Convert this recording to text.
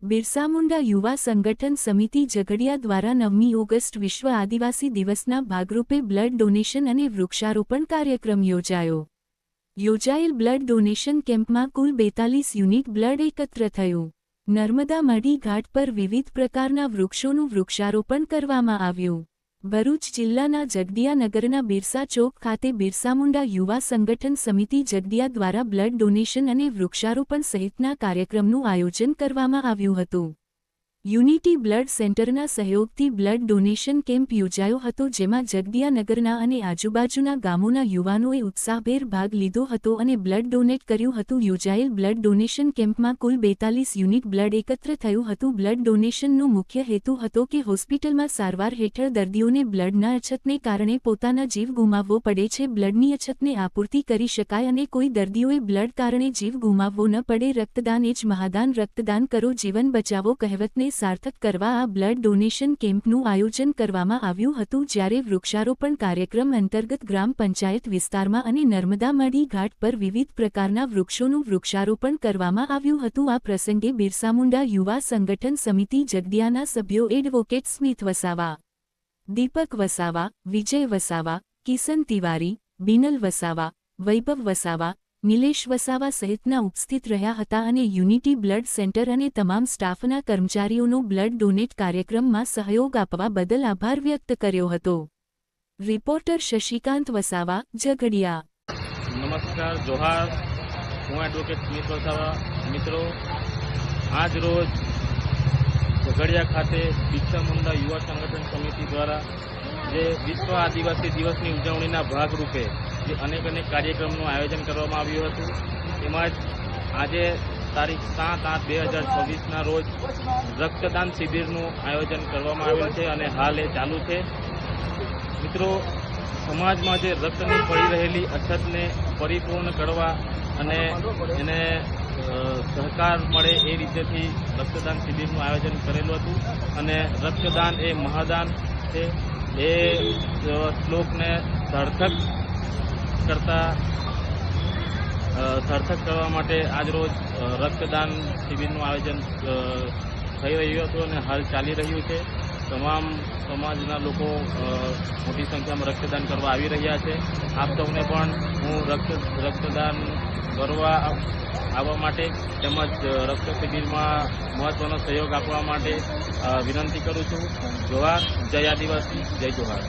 બિરસા મુંડા યુવા સંગઠન સમિતિ ઝઘડિયા દ્વારા 9મી ઓગસ્ટ વિશ્વ આદિવાસી દિવસના ભાગરૂપે બ્લડ ડોનેશન અને વૃક્ષારોપણ કાર્યક્રમ યોજાયો. યોજાયેલ બ્લડ ડોનેશન કેમ્પમાં કુલ 42 યુનિટ બ્લડ એકત્ર થયું. નર્મદા મઢી ઘાટ પર વિવિધ પ્રકારના વૃક્ષોનું વૃક્ષારોપણ કરવામાં આવ્યું. ભરૂચ જિલ્લાના ઝઘડિયા નગરના બિરસા ચોક ખાતે બિરસા મુંડા યુવા સંગઠન સમિતિ ઝઘડિયા દ્વારા બ્લડ ડોનેશન અને વૃક્ષારોપણ સહિતના કાર્યક્રમનું આયોજન કરવામાં આવ્યું હતું. યુનિટી બ્લડ સેન્ટરના સહયોગથી બ્લડ ડોનેશન કેમ્પ યોજાયો હતો, જેમાં ઝઘડિયા નગરના અને આજુબાજુના ગામોના યુવાનોએ ઉત્સાહભેર ભાગ લીધો હતો અને બ્લડ ડોનેટ કર્યું હતું. યોજાયેલ બ્લડ ડોનેશન કેમ્પમાં કુલ 42 યુનિટ બ્લડ એકત્ર થયું હતું. બ્લડ ડોનેશનનો મુખ્ય હેતુ હતો કે હોસ્પિટલમાં સારવાર હેઠળ દર્દીઓને બ્લડના અછતને કારણે પોતાના જીવ ગુમાવવો પડે છે. બ્લડની અછતને આપૂર્તિ કરી શકાય અને કોઈ દર્દીઓએ બ્લડ કારણે જીવ ગુમાવવો ન પડે. રક્તદાન એ જ મહાદાન. રક્તદાન કરો, જીવન બચાવો કહેવતને સાર્થક કરવા આ બ્લડ ડોનેશન કેમ્પનું આયોજન કરવામાં આવ્યું હતું. જ્યારે વૃક્ષારોપણ કાર્યક્રમ અંતર્ગત ગ્રામ પંચાયત વિસ્તારમાં અને નર્મદા મઢી ઘાટ પર વિવિધ પ્રકારના વૃક્ષોનું વૃક્ષારોપણ કરવામાં આવ્યું હતું. આ પ્રસંગે બિરસા મુંડા યુવા સંગઠન સમિતિ ઝઘડિયાના સભ્યો એડવોકેટ સ્મિથ વસાવા, દીપક વસાવા, વિજય વસાવા, કિશન તિવારી, બિનલ વસાવા, વૈભવ વસાવા, નિલેશ વસાવા સહિતના ઉપસ્થિત રહ્યા હતા અને યુનિટી બ્લડ સેન્ટર અને તમામ સ્ટાફના કર્મચારીઓનો બ્લડ ડોનેટ કાર્યક્રમમાં સહયોગ આપવા બદલ આભાર વ્યક્ત કર્યો હતો. રિપોર્ટર શશિકાંત વસાવા, ઝઘડિયા. નમસ્કાર, જોહાર. હું એડવોકેટ સ્મિથ વસાવા. મિત્રો, આજ રોજ ઝઘડિયા ખાતે બિરસા મુંડા યુવા સંગઠન સમિતિ દ્વારા જે વિશ્વ આદિવાસી દિવસની ઉજવણીના ભાગરૂપે જે અનેક કાર્યક્રમનું આયોજન કરવામાં આવ્યું હતું. એમાં જ આજે તારીખ 7/8/2026ના રોજ રક્તદાન શિબિરનું આયોજન કરવામાં આવેલ છે અને હાલ એ ચાલુ છે. મિત્રો, સમાજમાં જે રક્તની પડી રહેલી અછતને પરિપૂર્ણ કરવા અને એને સહકાર મળે એ રીતેથી રક્તદાન શિબિરનું આયોજન કરેલું હતું અને રક્તદાન એ મહાદાન છે એ શ્લોકને સાર્થક કરવા માટે આજરોજ રક્તદાન શિબિરનું આયોજન થઈ રહ્યું હતું અને હાલ ચાલી રહ્યું છે. તમામ સમાજના લોકો મોટી સંખ્યામાં રક્તદાન કરવા આવી રહ્યા છે. આપ સૌને પણ હું રક્તદાન કરવા આવવા માટે તેમજ રક્ત શિબિરમાં મહત્વનો સહયોગ આપવા માટે વિનંતી કરું છું. જોહાર. જય આદિવાસી, જય જોહાર.